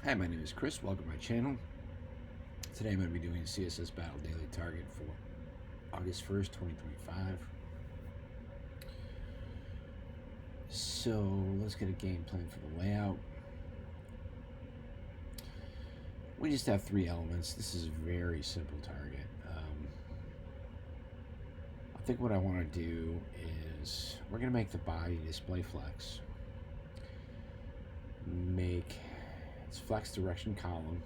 Hi, my name is Chris. Welcome to my channel. Today I'm going to be doing CSS Battle Daily Target for August 1st, 2025. So let's get a game plan for the layout. We just have 3 elements. This is a very simple target. I think what I want to do is we're going to make the body display flex. Make its flex direction column.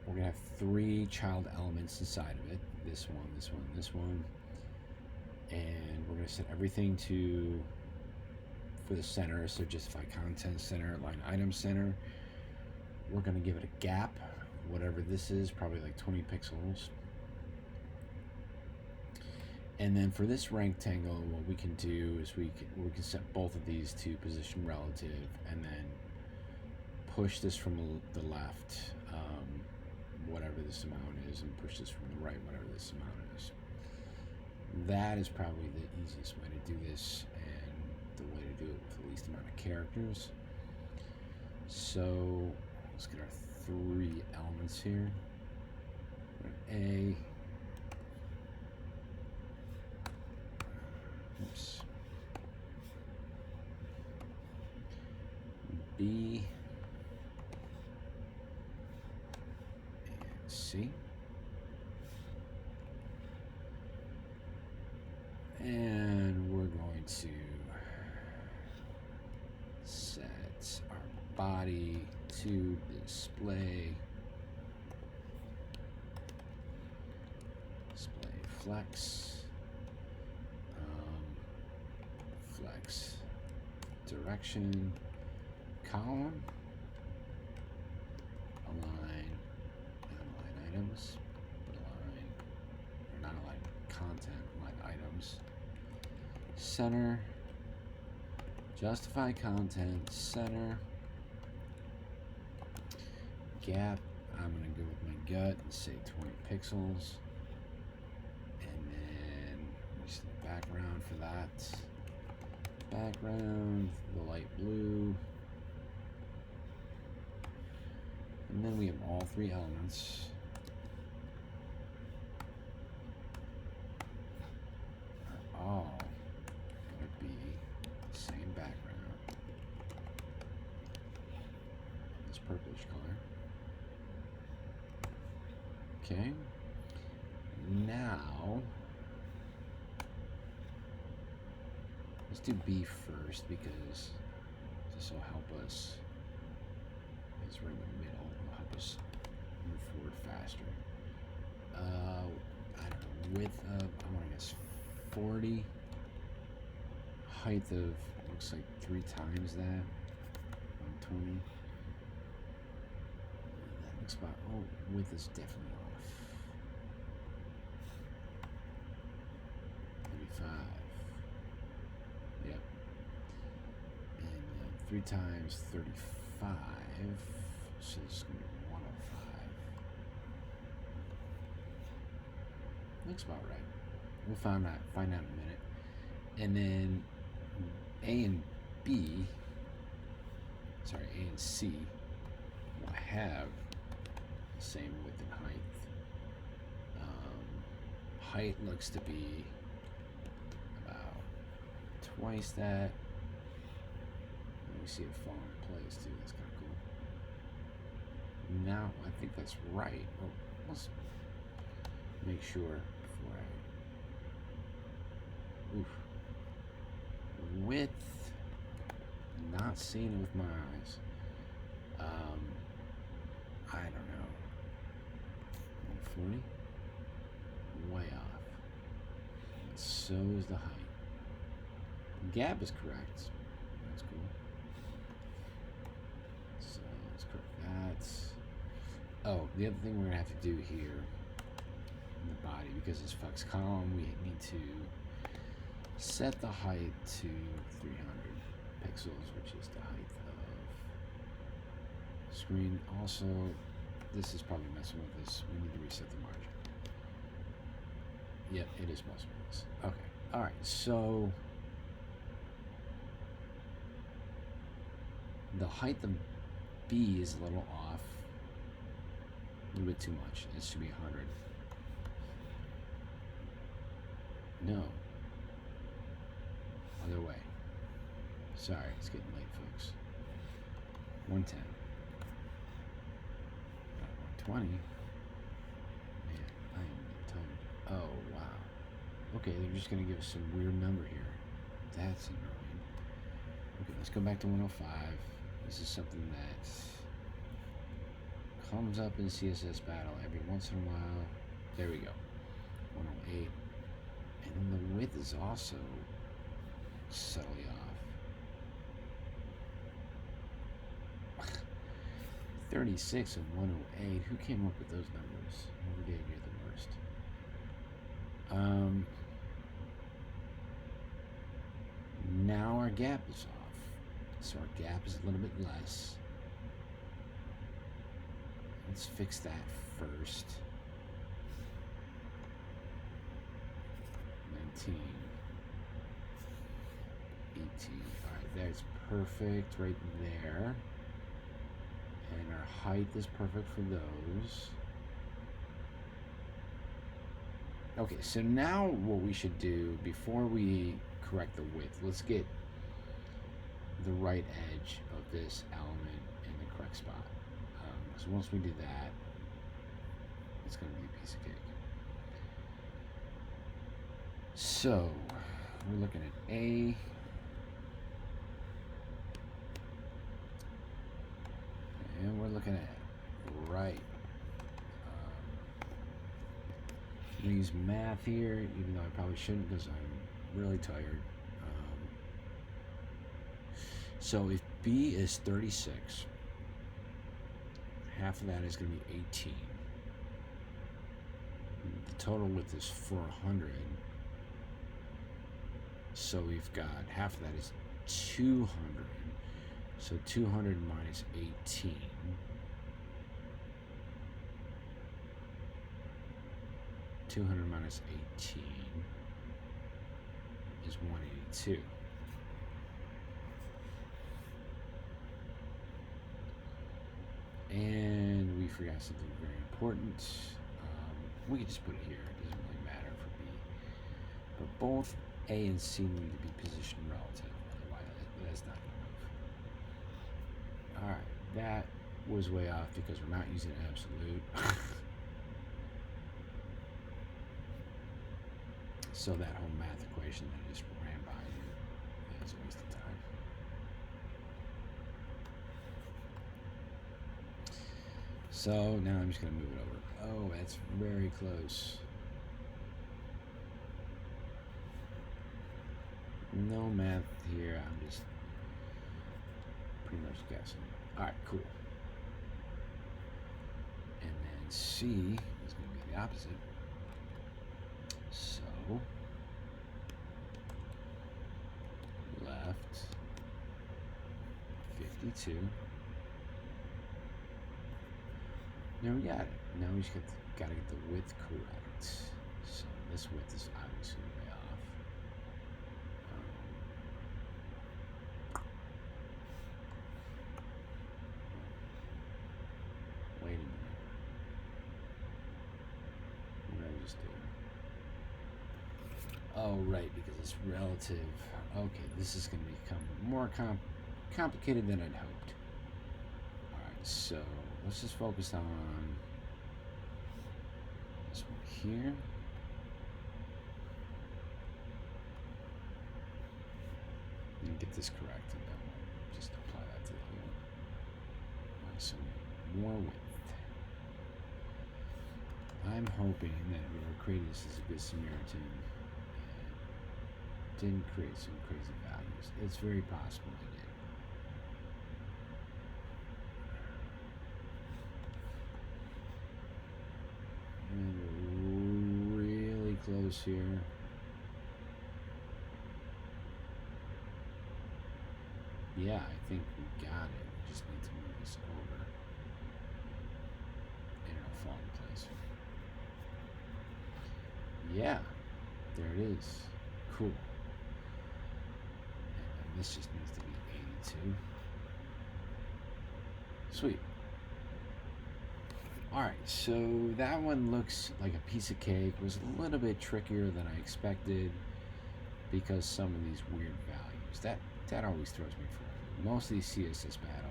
We're going to have 3 child elements inside of it. This one, this one, this one. And we're going to set everything for the center, so justify content center, line item center. We're going to give it a gap, whatever this is, probably like 20 pixels. And then for this rectangle, what we can do is we can set both of these to position relative, and then push this from the left, whatever this amount is, and push this from the right, whatever this amount is. That is probably the easiest way to do this, and the way to do it with the least amount of characters. So let's get our 3 elements here. A. Oops. B. And C. And we're going to set our body to display flex. Flex direction column, align items, not align content, align items, center, justify content, center, gap. I'm going to go with my gut and say 20 pixels, and then use the background for that. Background, the light blue, and then we have all 3 elements. Are all going to be the same background, this purplish color. Okay, now let's do B first, because this will help us. It's right in the middle. It'll help us move forward faster. I don't know, width of, I want to guess 40. Height of, looks like 3 times that, 120. That looks about, oh, width is definitely off. 35. Yep. And then 3 times 35, so this is going to be 105. Looks about right. We'll find out in a minute. And then A and C will have the same width and height. Height looks to be about twice that. We see it fall in place too. That's kind of cool. Now I think that's right. Well, let's make sure before I. Oof. Width. Not seeing it with my eyes. I don't know. 140. Way off. And so is the height. Gap is correct. That's cool. So let's correct that. Oh, the other thing we're gonna have to do here in the body, because it's flex column, we need to set the height to 300 pixels, which is the height of screen. Also, this is probably messing with this. We need to reset the margin. Yep, it is messing with this. Okay. All right. So The height of B is a little off. A little bit too much. It should be 100. No. Other way. Sorry, it's getting late, folks. 110. 120. Man, I am tired. Oh, wow. Okay, they're just going to give us some weird number here. That's annoying. Okay, let's go back to 105. This is something that comes up in CSS Battle every once in a while. There we go. 108. And then the width is also subtly off. 36 and 108. Who came up with those numbers? Who gave you the worst? Now our gap is off. So our gap is a little bit less. Let's fix that first. 19. 18. Alright, that's perfect right there. And our height is perfect for those. Okay, so now what we should do before we correct the width, let's get the right edge of this element in the correct spot. Because once we do that, it's going to be a piece of cake. So we're looking at A. And we're looking at right. I'm going to use math here, even though I probably shouldn't because I'm really tired. So if B is 36, half of that is going to be 18. The total width is 400. So we've got half of that is 200. So 200 minus 18. (200 minus 18) is 182. And we forgot something very important. We can just put it here. It doesn't really matter for B. But both A and C need to be position relative. Otherwise, that's not going to move. Alright, that was way off because we're not using absolute. So that whole math equation that I just ran by you is a waste of time. So now I'm just going to move it over. Oh, that's very close. No math here. I'm just pretty much guessing. Alright, cool. And then C is going to be the opposite. So left 52. Now we got it. Now we just got to get the width correct. So this width is obviously way off. Wait a minute. What did I just do? Oh, right, because it's relative. Okay, this is going to become more complicated than I'd hoped. Alright, so let's just focus on this one here. And get this correct, and then we'll just apply that to the whole. Alright, so more width. I'm hoping that whoever created this is a good Samaritan. Didn't create some crazy values. It's very possible he did. And we're really close here. Yeah, I think we got it. We just need to move this over. And it'll fall in place. Yeah, there it is. Cool. And this just needs to be 82. Sweet. Alright, so that one looks like a piece of cake. It was a little bit trickier than I expected because some of these weird values. That always throws me for a loop. Most of these CSS Battle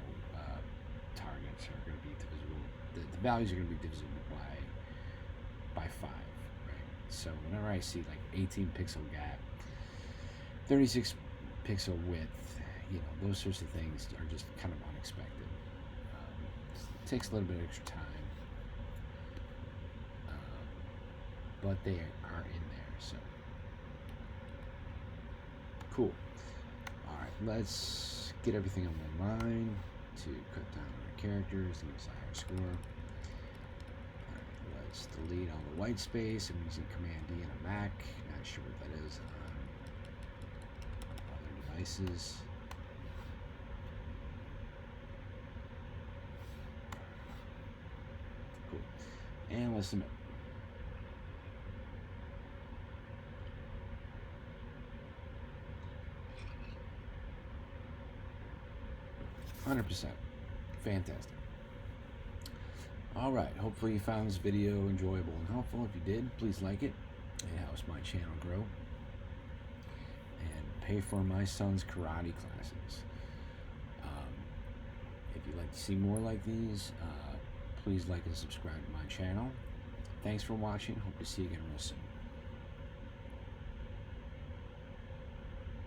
targets are going to be divisible. The values are going to be divisible by 5, right? So whenever I see like 18 pixel gap, 36 pixel width, those sorts of things are just kind of unexpected. It takes a little bit of extra time. But they are in there, so cool. All right, let's get everything on one line to cut down on our characters and use a higher score. All right, let's delete all the white space. I'm using Command D on a Mac. Not sure what that is on other devices. Cool. And let's submit. 100%. Fantastic. Alright, hopefully you found this video enjoyable and helpful. If you did, please like it. It helps my channel grow. And pay for my son's karate classes. If you'd like to see more like these, please like and subscribe to my channel. Thanks for watching. Hope to see you again real soon.